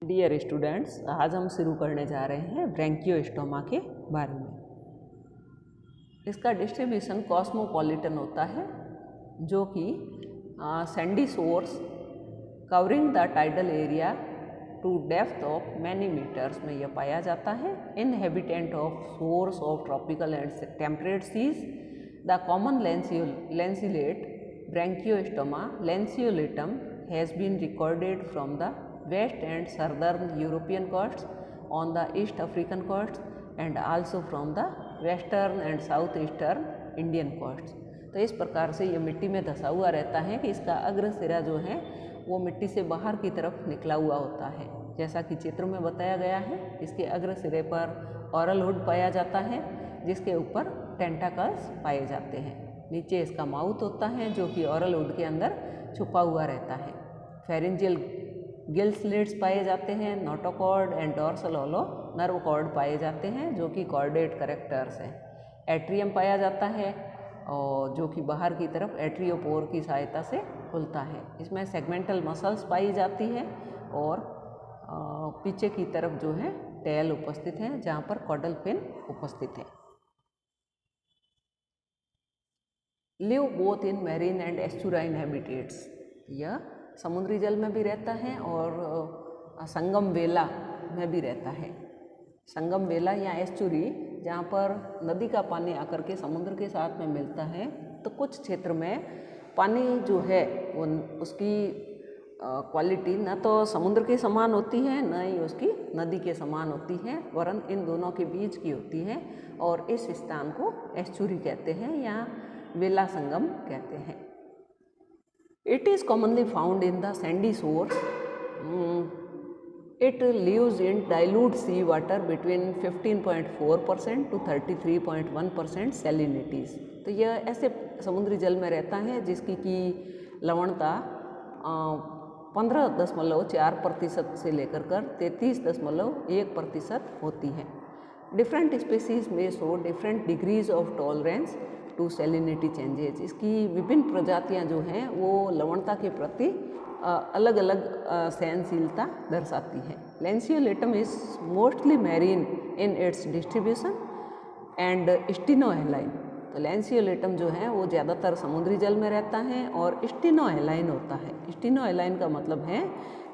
Dear students, आज हम शुरू करने जा रहे हैं ब्रैंकियोस्टोमा के बारे में। इसका डिस्ट्रीब्यूशन कॉस्मोपॉलिटन होता है, जो कि sandy shores covering the tidal area to depth of many metres में यह पाया जाता है। Inhabitant of shores of tropical and temperate seas, the common lancelet Branchiostoma lanceolatum has been recorded from the west and southern European coasts, on the East African coasts and also from the western and southeastern Indian coasts। तो इस प्रकार से ये मिट्टी में धंसा हुआ रहता है कि इसका अग्र सिरा जो है वो मिट्टी से बाहर की तरफ निकला हुआ होता है, जैसा कि चित्र में बताया गया है। इसके अग्र सिरे पर ऑरल हुड पाया जाता है, जिसके ऊपर टेंटाकल्स पाए जाते हैं। नीचे इसका माउथ होता है, जो कि ऑरल हुड के अंदर छुपा हुआ रहता है। फेरेंजियल गिल स्लिट्स पाए जाते हैं। Notochord and dorsal hollow nerve cord पाए जाते हैं, जो कि कॉर्डेट करेक्टर्स हैं। एट्रियम पाया जाता है, और जो कि बाहर की तरफ एट्रियोपोर की सहायता से खुलता है। इसमें सेगमेंटल मसल्स पाई जाती है, और पीछे की तरफ जो है टेल उपस्थित है, जहाँ पर कॉडल फिन उपस्थित है। Live both in marine and estuarine habitats, यह समुद्री जल में भी रहता है और संगम वेला में भी रहता है। संगम वेला या एस्चुरी, जहाँ पर नदी का पानी आकर के समुद्र के साथ में मिलता है, तो कुछ क्षेत्र में पानी जो है वो उसकी क्वालिटी न तो समुद्र के समान होती है, न ही उसकी नदी के समान होती है, वरन इन दोनों के बीच की होती है, और इस स्थान को एस्चुरी कहते हैं या वेला संगम कहते हैं। It is commonly found in the sandy shores. It lives in dilute sea water between 15.4% to 33.1% salinities। तो यह ऐसे समुद्री जल में रहता है जिसकी की लवणता 15.4% से लेकर 33.1% होती है। डिफरेंट स्पीसीज में show different degrees of tolerance to salinity changes. इसकी विभिन्न प्रजातियां जो हैं वो लवणता के प्रति अलग अलग सहनशीलता दर्शाती है। Lanceolatum is mostly marine in its distribution and stenohaline. तो लैंसियोलेटम जो है वो ज़्यादातर समुद्री जल में रहता है और स्टिनोहेलाइन होता है। स्टिनोहेलाइन का मतलब है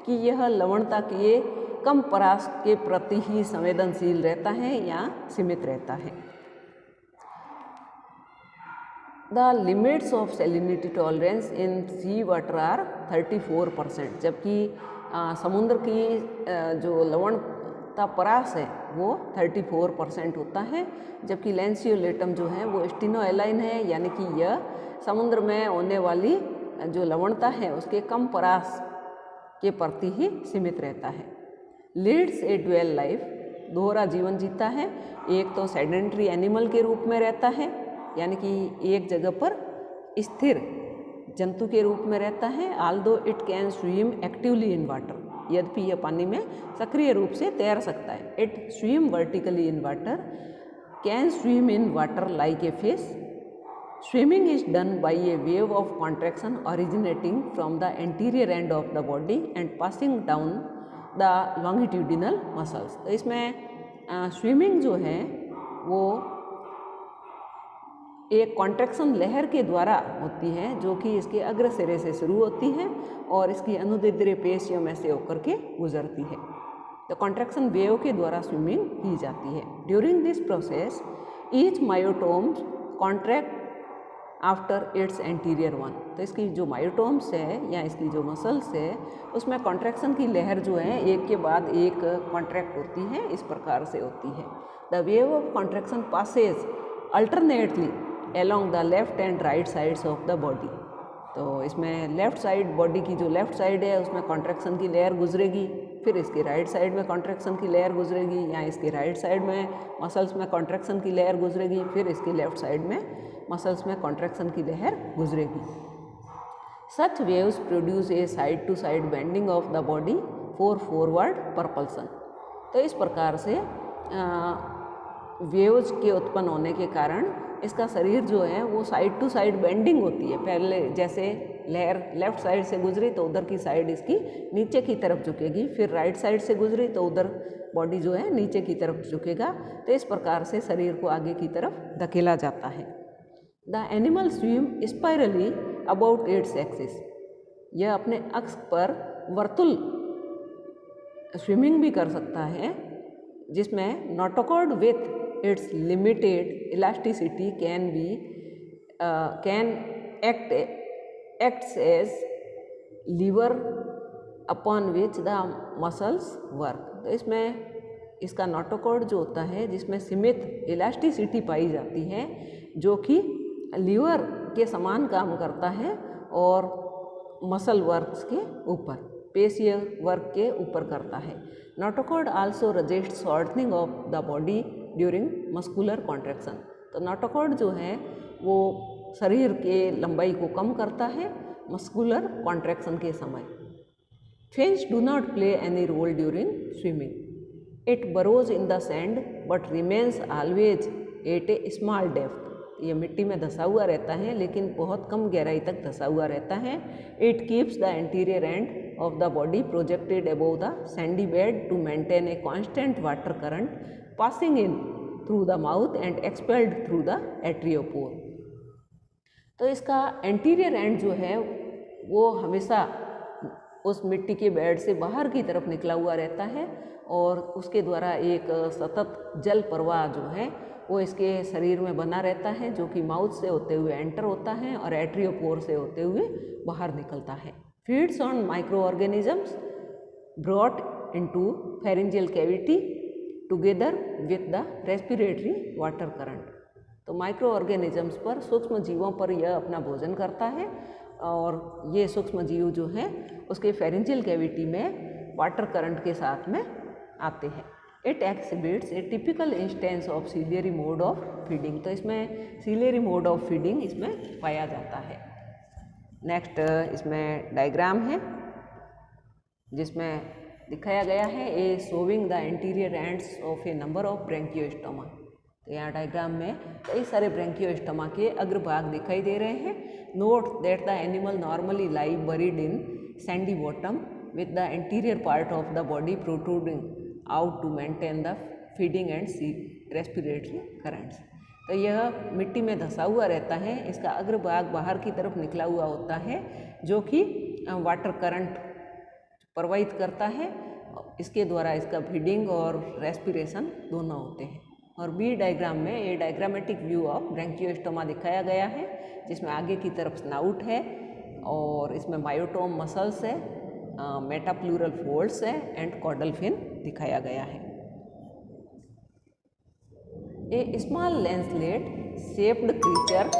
कि यह लवणता के कम परास के प्रति ही संवेदनशील रहता है या सीमित रहता है। The limits of salinity tolerance in sea water are 34%, जबकि समुद्र की जो लवणता परास है वो 34% होता है, जबकि लैंसियोलेटम जो है वो स्टिनोहेलाइन है, यानी कि यह समुद्र में होने वाली जो लवणता है उसके कम परास के प्रति ही सीमित रहता है। लीड्स ए ड्वेल लाइफ, दोहरा जीवन जीता है। एक तो सेडेंट्री एनिमल के रूप में रहता है, यानी कि एक जगह पर स्थिर जंतु के रूप में रहता है। Aldous it can swim actively in water, यद्यपि यह पानी में सक्रिय रूप से तैर सकता है। It swim vertically in water, can swim in water like a fish. Swimming is done by A wave of contraction originating from the anterior end of the body and passing down the longitudinal muscles. तो इसमें swimming जो है वो एक contraction लहर के द्वारा होती है, जो कि इसके अग्र सिरे से शुरू होती है और इसकी अनुदैर्ध्य पेशियों में से होकर के गुजरती है। तो कॉन्ट्रैक्शन वेव के द्वारा स्विमिंग की जाती है। During this process each myotomes contract after it's anterior one. तो इसकी जो मायोटोम्स है या इसकी जो मसल्स है उसमें कॉन्ट्रैक्शन की लहर जो है एक के बाद एक कॉन्ट्रैक्ट होती है, इस प्रकार से होती है। The wave of contraction passes alternately along the left and right sides of the body। तो इसमें लेफ़्ट साइड, बॉडी की जो लेफ़्ट साइड है उसमें कॉन्ट्रैक्शन की लेयर गुजरेगी, फिर इसके राइट साइड में कॉन्ट्रैक्शन की लेयर गुजरेगी, या इसके राइट साइड में मसल्स में कॉन्ट्रैक्शन की लेयर गुजरेगी, फिर इसके लेफ़्ट साइड में मसल्स में कॉन्ट्रैक्शन की लेयर गुजरेगी। Such waves produce a side to side bending of the body for forward propulsion. तो इस प्रकार से वेव्स के उत्पन्न होने के कारण इसका शरीर जो है वो साइड टू साइड बेंडिंग होती है। पहले जैसे लहर लेफ्ट साइड से गुजरी तो उधर की साइड इसकी नीचे की तरफ झुकेगी, फिर राइट साइड से गुजरी तो उधर बॉडी जो है नीचे की तरफ झुकेगा। तो इस प्रकार से शरीर को आगे की तरफ धकेला जाता है। The animal swim spirally about its axis, यह अपने अक्ष पर वर्तुल स्विमिंग भी कर सकता है, जिसमें notochord with its limited elasticity can acts as lever upon which the muscles work. तो इसमें इसका नोटोकॉर्ड जो होता है जिसमें सीमित इलास्टिसिटी पाई जाती है, जो कि लीवर के समान काम करता है और मसल वर्क्स के ऊपर, पेशीय वर्क के ऊपर करता है। Notochord also resist shortening of the body during muscular contraction. तो नोटोकॉर्ड जो है वो शरीर के लंबाई को कम करता है मस्कुलर कॉन्ट्रैक्शन के समय। Fins do not play any role during swimming. It burrows in the sand but remains always at a small depth. ये मिट्टी में धंसा हुआ रहता है लेकिन बहुत कम गहराई तक धंसा हुआ रहता है। It keeps the anterior end of the body projected above the sandy bed to maintain a constant water current passing in through the mouth and expelled through the atriopore. तो इसका एंटीरियर एंड जो है वो हमेशा उस मिट्टी के bed से बाहर की तरफ निकला हुआ रहता है और उसके द्वारा एक सतत जल प्रवाह जो है वो इसके शरीर में बना रहता है, जो कि माउथ से होते हुए एंटर होता है और एट्रियोपोर से होते हुए बाहर निकलता है। Feeds on micro organisms brought into pharyngeal cavity together with the respiratory water current. तो माइक्रो ऑर्गेनिजम्स पर, सूक्ष्म जीवों पर यह अपना भोजन करता है और ये सूक्ष्म जीव जो हैं उसके फेरिंजियल कैविटी में वाटर करंट के साथ में आते हैं। It exhibits a typical instance of ciliary mode of feeding. तो इसमें सीलियरी मोड ऑफ फीडिंग इसमें पाया जाता है। नेक्स्ट इसमें डायग्राम है जिसमें दिखाया गया है a showing the interior ends of a number of branchiostoma. तो यहाँ डायग्राम में कई सारे ब्रैंकियोस्टोमा के अग्रभाग दिखाई दे रहे हैं। Note that the animal normally lie buried in sandy bottom with the interior part of the body protruding out to maintain the feeding and respiratory currents. तो यह मिट्टी में धंसा हुआ रहता है, इसका अग्रभाग बाहर की तरफ निकला हुआ होता है जो कि वाटर करंट प्रवाहित करता है। इसके द्वारा इसका फीडिंग और रेस्पिरेशन दोनों होते हैं। और बी डायग्राम में ये डायग्रामेटिक व्यू ऑफ ब्रैंकियोस्टोमा दिखाया गया है, जिसमें आगे की तरफ स्नाउट है और इसमें मायोटोम मसल्स है, मेटाप्लूरल फोल्ड्स है एंड कॉर्डल फिन दिखाया गया है। A small lancelet shaped creature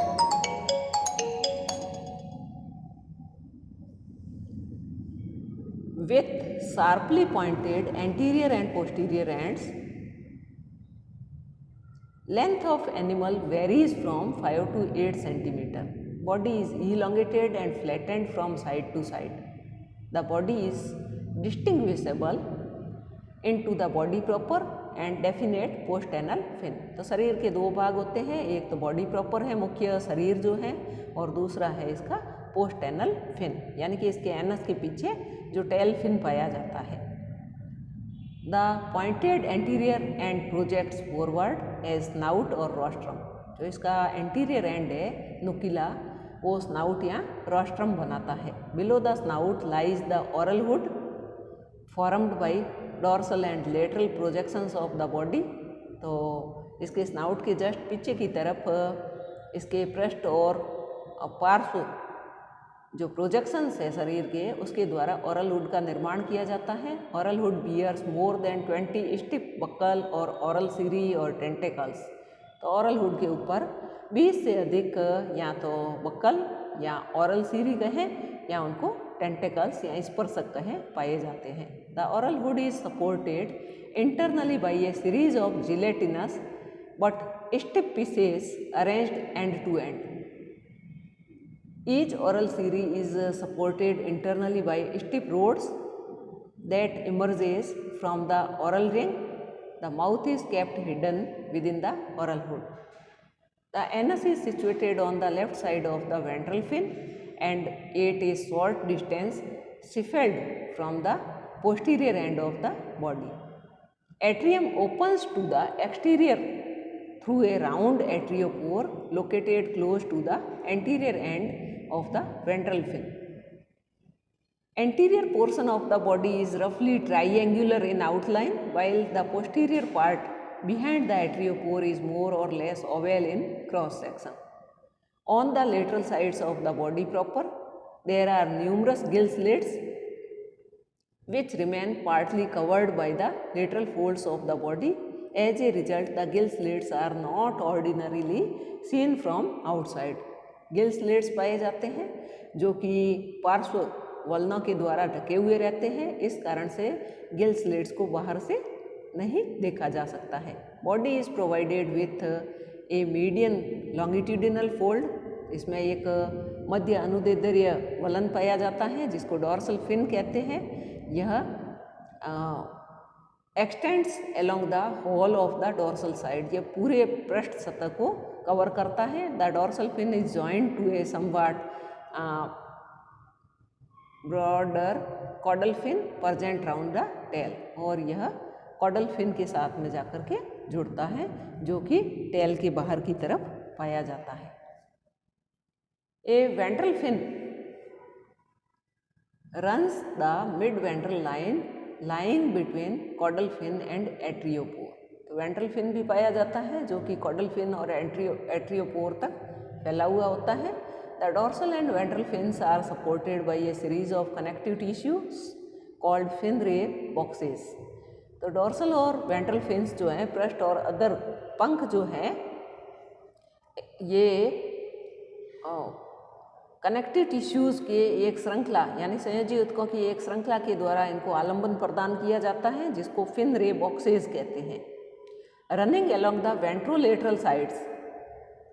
with sharply pointed anterior and posterior ends. Length of animal varies from 5 to 8 centimeter. Body is elongated and flattened from side to side. The body is distinguishable into the body proper and definite post-anal fin. तो शरीर के दो भाग होते हैं, एक तो body proper है मुख्य शरीर जो है, और दूसरा है इसका पोस्ट एनल फिन, यानी कि इसके एनस के पीछे जो टेल फिन पाया जाता है। The pointed anterior end projects forward as snout और रोस्ट्रम। जो इसका एंटीरियर एंड है नुकीला, वो स्नाउट या रोस्ट्रम बनाता है। Below the snout lies the oral hood formed by dorsal and lateral projections of the body. तो इसके स्नाउट के जस्ट पीछे की तरफ इसके पृष्ठ और पार्श्व जो प्रोजेक्शंस है शरीर के, उसके द्वारा ओरल हुड का निर्माण किया जाता है। Oral hood bears more than 20 stiff buccal और ओरल सीरी और टेंटेकल्स। तो ओरल हुड के ऊपर 20 से अधिक या तो बक्कल या ओरल सीरी कहें या उनको टेंटेकल्स या स्पर्शक कहें पाए जाते हैं। The oral hood is supported internally by a series of gelatinous but stiff pieces arranged end to end. Each oral series is supported internally by stiff rods that emerges from the oral ring. The mouth is kept hidden within the oral hood. The anus is situated on the left side of the ventral fin and at a short distance separated from the posterior end of the body. Atrium opens to the exterior through a round atriopore located close to the anterior end of the ventral fin. Anterior portion of the body is roughly triangular in outline, while the posterior part behind the atriopore is more or less oval in cross section. On the lateral sides of the body proper, there are numerous gill slits which remain partly covered by the lateral folds of the body. As a result, the gill slits are not ordinarily seen from outside. Gill slates पाए जाते हैं जो कि पार्श्व वलनों के द्वारा ढके हुए रहते हैं, इस कारण से गिल स्लेट्स को बाहर से नहीं देखा जा सकता है। Body is provided with A median longitudinal fold, इसमें एक मध्य अनुदैर्ध्य वलन पाया जाता है जिसको डॉर्सल फिन कहते हैं। यह extends along the whole of the dorsal side, यह पूरे पृष्ठ सतह को कवर करता है। The dorsal fin is joint to a somewhat broader caudal fin present round the tail, और यह कॉडल फिन के साथ में जाकर के जुड़ता है जो कि टेल के बाहर की तरफ पाया जाता है। A ventral fin runs the mid-ventral line lying between caudal fin and atriopore। तो वेंट्रल फिन भी पाया जाता है जो कि caudal fin और atriopore तक फैला हुआ होता है। The dorsal and ventral fins are supported by a series of connective tissues called fin ray boxes। तो डॉर्सल और वेंट्रल फिन्स जो हैं, पृष्ठ और अदर पंख जो हैं, ये कनेक्टिव टिश्यूज़ के एक श्रृंखला यानी संयोजी ऊतकों की एक श्रृंखला के द्वारा इनको आलंबन प्रदान किया जाता है जिसको फिन रे बॉक्सेस कहते हैं। Running along the ventrolateral sides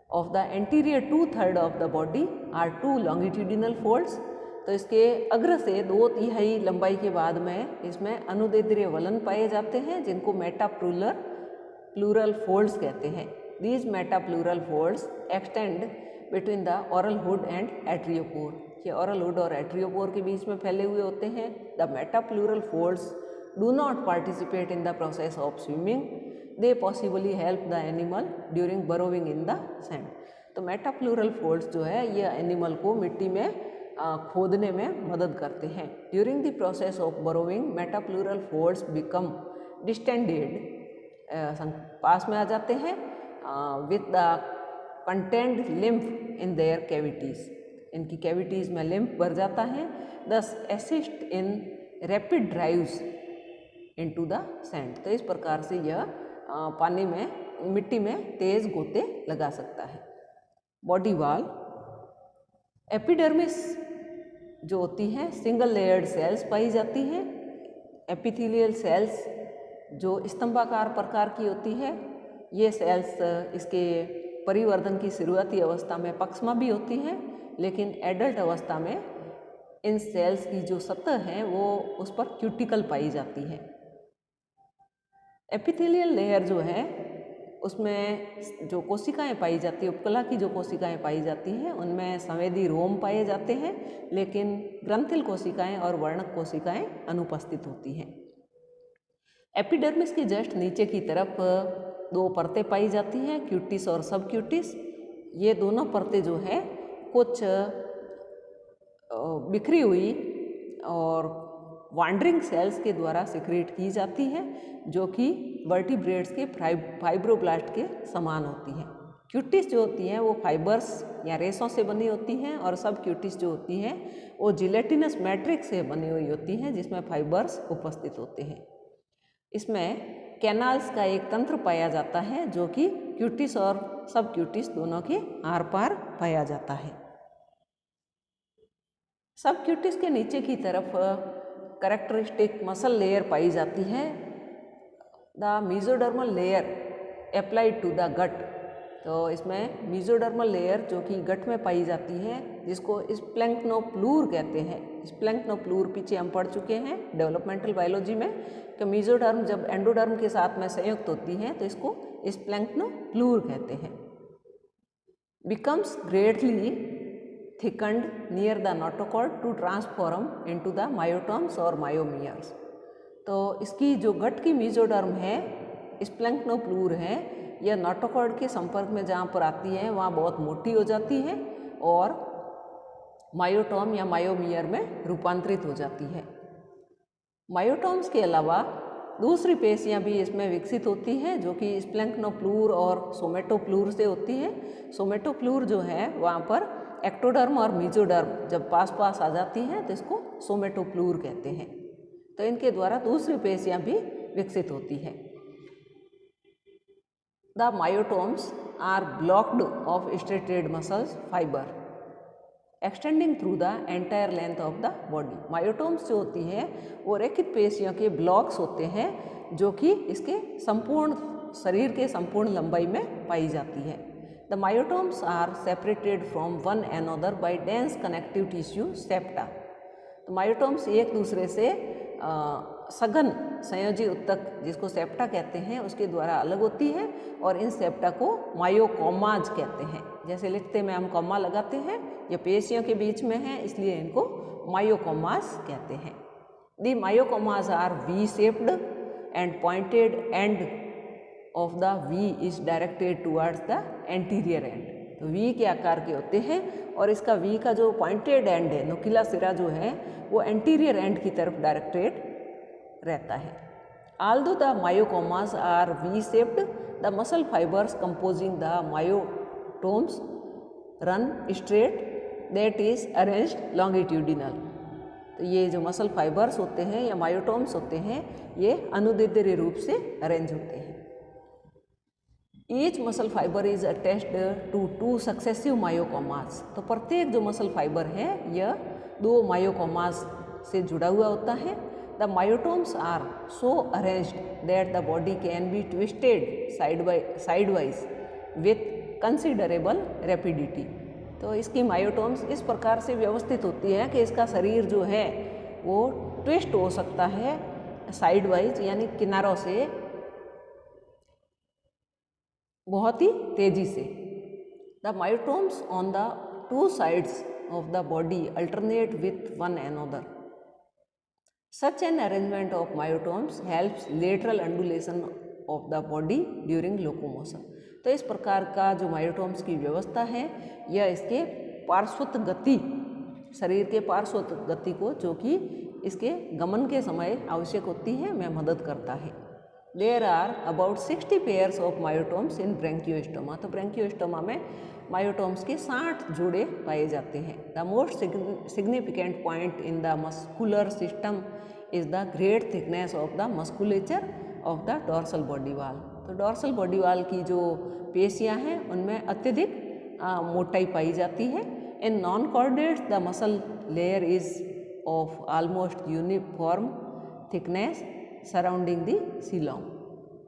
of the anterior 2/3 of the body are 2 longitudinal folds. तो इसके अग्र से 2/3 लंबाई के बाद में इसमें अनुदैर्ध्य वलन पाए जाते हैं जिनको मेटाप्लूरल फोल्ड्स कहते हैं। These metapleural folds extend between the oral hood and atriopore, ये ओरल हुड और एट्रियोपोर के बीच में फैले हुए होते हैं। The metapleural folds do not participate in the process of swimming, they possibly help the animal during burrowing in the sand. तो metapleural folds जो है ये एनिमल को मिट्टी में खोदने में मदद करते हैं। During the process of burrowing metapleural folds become distended, पास में आ जाते हैं with the content lymph in their cavities, इनकी कैविटीज़ में लिम्फ भर जाता है। This assist in rapid drives into the sand. तो इस प्रकार से यह पानी में मिट्टी में तेज गोते लगा सकता है। बॉडी वॉल, एपिडर्मिस जो होती हैं सिंगल लेयर्ड सेल्स पाई जाती हैं। एपिथेलियल सेल्स जो स्तंभाकार प्रकार की होती है, ये सेल्स इसके परिवर्धन की शुरुआती अवस्था में पक्षमा भी होती हैं, लेकिन एडल्ट अवस्था में इन सेल्स की जो सतह है वो उस पर क्यूटिकल पाई जाती है। एपिथेलियल लेयर जो है उसमें जो कोशिकाएं पाई जाती है, उपकला की जो कोशिकाएं पाई जाती हैं उनमें संवेदी रोम पाए जाते हैं, लेकिन ग्रंथिल कोशिकाएं और वर्णक कोशिकाएं अनुपस्थित होती हैं। एपिडर्मिस की जस्ट नीचे की तरफ 2 परतें पाई जाती हैं, क्यूटिस और सब क्यूटिस। ये दोनों परतें जो हैं कुछ बिखरी हुई और वांडरिंग सेल्स के द्वारा सिक्रेट की जाती है जो कि वर्टिब्रेट्स के फाइब्रोब्लास्ट के समान होती हैं। क्यूटिस जो होती हैं वो फाइबर्स या रेशों से बनी होती हैं, और सब क्यूटिस जो होती हैं वो जिलेटिनस मैट्रिक्स से बनी हुई होती हैं जिसमें फाइबर्स उपस्थित होते हैं। इसमें कैनाल्स का एक तंत्र पाया जाता है जो कि क्यूटिस और सब क्यूटिस दोनों के आर पार पाया जाता है। सब क्यूटिस के नीचे की तरफ कैरेक्टरिस्टिक मसल लेयर पाई जाती है। The mesodermal layer applied to the gut. तो इसमें मेसोडर्मल लेयर जो कि गट में पाई जाती है जिसको स्प्लैंक्नोप्लूर कहते हैं। स्प्लैंक्नोप्लूर पीछे हम पढ़ चुके हैं डेवलपमेंटल बायोलॉजी में कि मेसोडर्म जब एंडोडर्म के साथ में संयुक्त होती हैं तो इसको स्प्लैंक्नोप्लूर कहते हैं। Becomes greatly thickened near the notochord to transform into the myotomes or myomeres। तो इसकी जो गट की मीजोडर्म है, स्प्लैंक्नोप्लूर है, यह नोटोकॉर्ड के संपर्क में जहाँ पर आती है वहाँ बहुत मोटी हो जाती है और मायोटोम या मायोमियर में रूपांतरित हो जाती है। मायोटोम्स के अलावा दूसरी पेशियाँ भी इसमें विकसित होती हैं जो कि स्प्लैंक्नोप्लूर और सोमेटोप्लूर से होती है। सोमेटोप्लूर जो है वहाँ पर एक्टोडर्म और मीजोडर्म जब पास पास आ जाती हैं तो इसको सोमेटोप्लूर कहते हैं। तो इनके द्वारा दूसरी पेशियाँ भी विकसित होती है। The myotomes are blocked of striated muscles fiber extending through the entire length of the body। Myotomes जो होती है वो रेखित पेशियों के ब्लॉक्स होते हैं जो कि इसके संपूर्ण शरीर के संपूर्ण लंबाई में पाई जाती है। The myotomes are separated from one another by dense connective tissue septa। तो मायोटोम्स एक दूसरे से सघन संयोजी उत्तक जिसको सेप्टा कहते हैं उसके द्वारा अलग होती है और इन सेप्टा को मायोकोमाज कहते हैं। जैसे लिखते में हम कॉमा लगाते हैं, ये पेशियों के बीच में है इसलिए इनको मायोकोमाज कहते हैं। The myocommas are V shaped and pointed end of the V is directed towards the anterior end. तो वी के आकार के होते हैं और इसका वी का जो पॉइंटेड एंड है, नुकीला सिरा जो है वो एंटीरियर एंड की तरफ डायरेक्टेड रहता है। Although the myocomas are V-shaped, the muscle fibers composing the myotomes run straight, that is arranged longitudinal। तो ये जो मसल फाइबर्स होते हैं या मायोटोम्स होते हैं ये अनुदैर्ध्य रूप से अरेंज होते हैं। Each muscle fiber is attached to two successive myocomas। तो प्रत्येक जो मसल फाइबर है यह दो मायोकोमास से जुड़ा हुआ होता है। The myotomes are so arranged that the body can be twisted sidewise with considerable rapidity। तो इसकी मायोटोम्स इस प्रकार से व्यवस्थित होती है कि इसका शरीर जो है वो ट्विस्ट हो सकता है साइडवाइज यानी किनारों से बहुत ही तेजी से। The myotomes on the two sides of the body alternate with one another। Such an arrangement of myotomes helps lateral undulation of the body during locomotion। तो इस प्रकार का जो मायोटोम्स की व्यवस्था है यह इसके पार्श्वत गति, शरीर के पार्श्वत गति को जो कि इसके गमन के समय आवश्यक होती है में मदद करता है। There are about 60 pairs of myotomes in Branchiostoma. तो ब्रैंकियोस्टोमा में मायोटोम्स के 60 जोड़े पाए जाते हैं। The most significant point in the muscular system is the great thickness of the musculature of the dorsal body wall. तो डॉर्सल बॉडी वाल की जो पेशियां हैं उनमें अत्यधिक मोटाई पाई जाती है। In non chordates the muscle layer is of almost uniform thickness surrounding the coelom.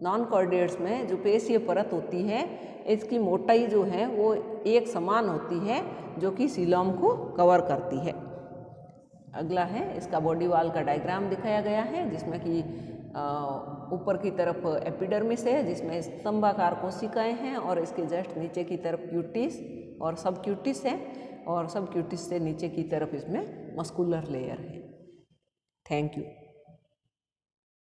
Non chordates में जो पेशीय परत होती है इसकी मोटाई जो है वो एक समान होती है जो कि सीलोम को कवर करती है। अगला है इसका बॉडी वाल का डायग्राम दिखाया गया है जिसमें कि ऊपर की तरफ एपिडर्मिस है जिसमें स्तंभाकार कोशिकाएं हैं और इसके जस्ट नीचे की तरफ क्यूटिस और सब क्यूटिस है और सब क्यूटिस से नीचे की तरफ इसमें मस्कुलर लेयर है। Thank you.